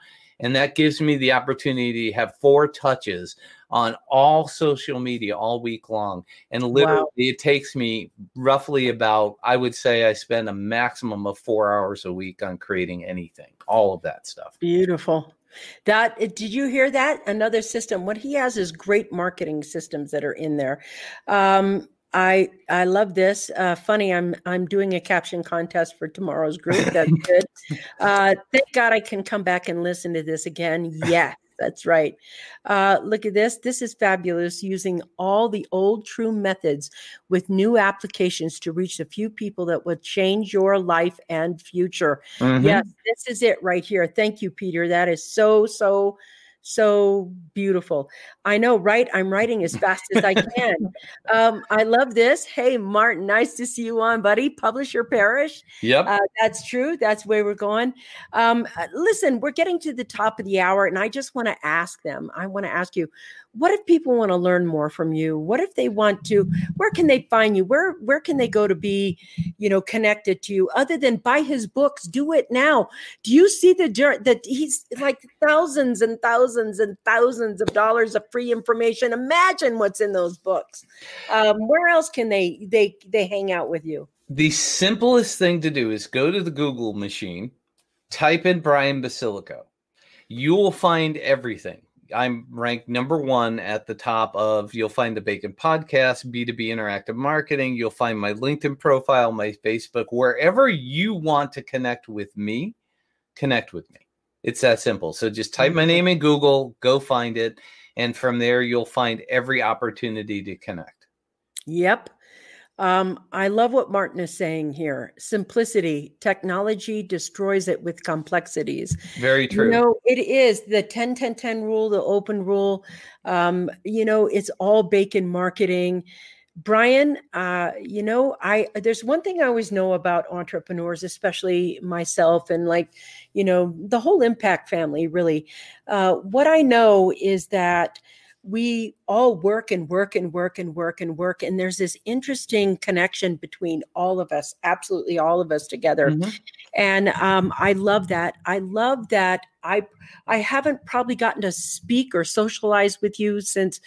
And that gives me the opportunity to have 4 touches on all social media all week long. And literally, It takes me roughly about, I would say I spend a maximum of 4 hours a week on creating anything, all of that stuff. Beautiful. Did you hear that? Another system. What he has is great marketing systems that are in there. I love this. Funny, I'm doing a caption contest for tomorrow's group. That's good. Thank God I can come back and listen to this again. Yes, that's right. Look at this. This is fabulous. Using all the old true methods with new applications to reach the few people that will change your life and future. Mm-hmm. Yes, this is it right here. Thank you, Peter. That is so beautiful. I know, right? I'm writing as fast as I can. I love this. Hey, Martin, nice to see you on, buddy. Publish your parish. Yep. That's true. That's where we're going. Listen, we're getting to the top of the hour, and I just want to ask them. I want to ask you, what if people want to learn more from you? What if they want to? Where can they find you? Where can they go to be, connected to you? Other than buy his books, do it now. Do you see that he's like thousands and thousands and thousands of dollars of free information? Imagine what's in those books. Where else can they hang out with you? The simplest thing to do is go to the Google machine, type in Brian Basilico. You will find everything. I'm ranked number 1 at the top of, you'll find the Bacon Podcast, B2B Interactive Marketing. You'll find my LinkedIn profile, my Facebook, wherever you want to connect with me, connect with me. It's that simple. So just type my name in Google, go find it. And from there, you'll find every opportunity to connect. Yep. I love what Martin is saying here. Simplicity. Technology destroys it with complexities. Very true. It is the 10-10-10 rule, the open rule. It's all bacon marketing. Brian, there's one thing I always know about entrepreneurs, especially myself and the whole Impact family, really. What I know is that we all work and work and work and work and work. And there's this interesting connection between all of us, absolutely all of us together. Mm-hmm. And I love that. I love that I haven't probably gotten to speak or socialize with you since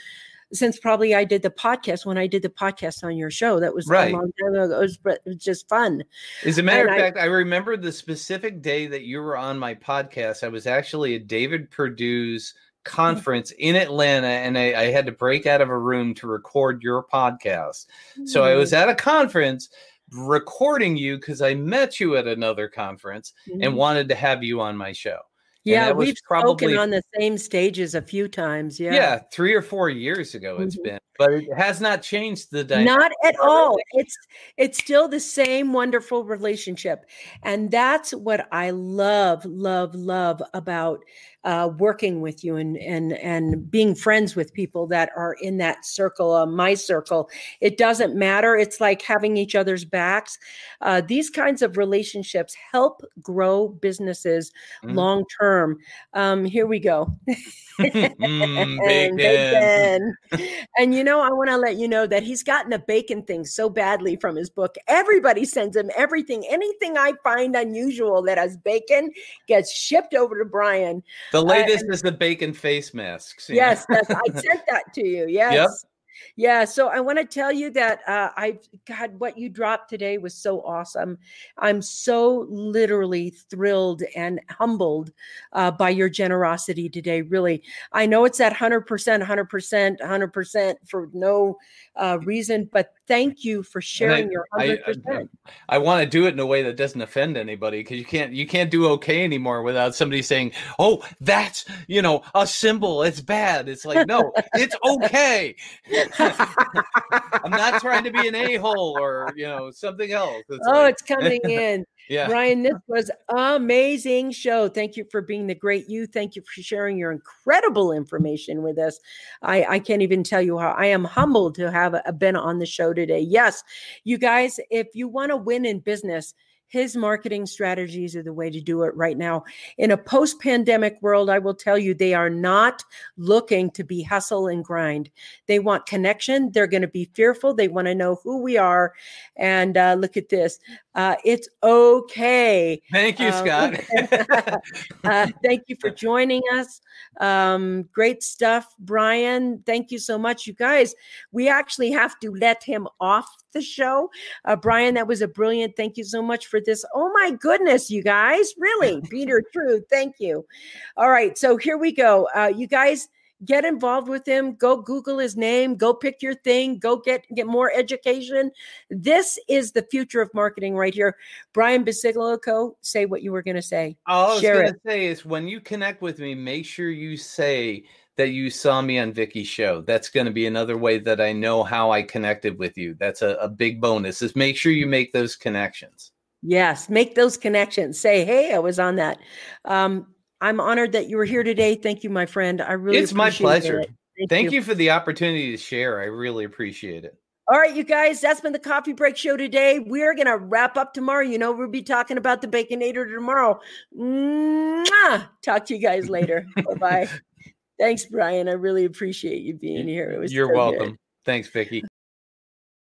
probably I did the podcast, when I did the podcast on your show. That was right. A long time ago. It was just fun. As a matter of fact, I remember the specific day that you were on my podcast. I was actually at David Perdue's conference in Atlanta, and I had to break out of a room to record your podcast. So I was at a conference recording you because I met you at another conference and wanted to have you on my show. Yeah, we've spoken on the same stages a few times. Yeah, 3 or 4 years ago it's been, but it has not changed the dynamic. Not at all. It's still the same wonderful relationship, and that's what I love about working with you and being friends with people that are in that circle, my circle. It doesn't matter. It's like having each other's backs. These kinds of relationships help grow businesses long term. Here we go. Bacon. And I want to let you know that he's gotten the bacon thing so badly from his book. Everybody sends him everything. Anything I find unusual that has bacon gets shipped over to Brian. The latest is the bacon face masks. Yes, I sent that to you. Yes. Yep. Yeah. So I want to tell you that God, what you dropped today was so awesome. I'm so literally thrilled and humbled by your generosity today. Really. I know it's at 100% for no reason, but thank you for sharing your 100%. I want to do it in a way that doesn't offend anybody, because you can't do okay anymore without somebody saying, "Oh, that's a symbol. It's bad." It's like, no, it's okay. I'm not trying to be an a-hole or something else. It's coming in. Yeah. Brian, this was amazing show. Thank you for being the great you. Thank you for sharing your incredible information with us. I can't even tell you how I am humbled to have been on the show today. Yes, you guys, if you want to win in business, his marketing strategies are the way to do it right now. In a post-pandemic world, I will tell you, they are not looking to be hustle and grind. They want connection. They're going to be fearful. They want to know who we are. And look at this. It's okay. Thank you, Scott. Thank you for joining us. Great stuff, Brian. Thank you so much. You guys, we actually have to let him off the show. Brian, that was a brilliant. Thank you so much for this. Oh my goodness, you guys, really, Peter, true. Thank you. All right. So here we go. You guys, get involved with him. Go Google his name. Go pick your thing. Go get more education. This is the future of marketing right here. Brian Basilico, say what you were going to say. All I was going to say is when you connect with me, make sure you say that you saw me on Vickie's show. That's going to be another way that I know how I connected with you. That's a big bonus, is make sure you make those connections. Yes, make those connections. Say, hey, I was on that. I'm honored that you were here today. Thank you, my friend. I really It's my pleasure. It. Thank you for the opportunity to share. I really appreciate it. All right, you guys, that's been the Coffee Break Show today. We're going to wrap up tomorrow. You know, we'll be talking about the Baconator tomorrow. Mwah! Talk to you guys later. Bye-bye. Thanks, Brian. I really appreciate you being here. It was You're welcome. Good. Thanks, Vickie.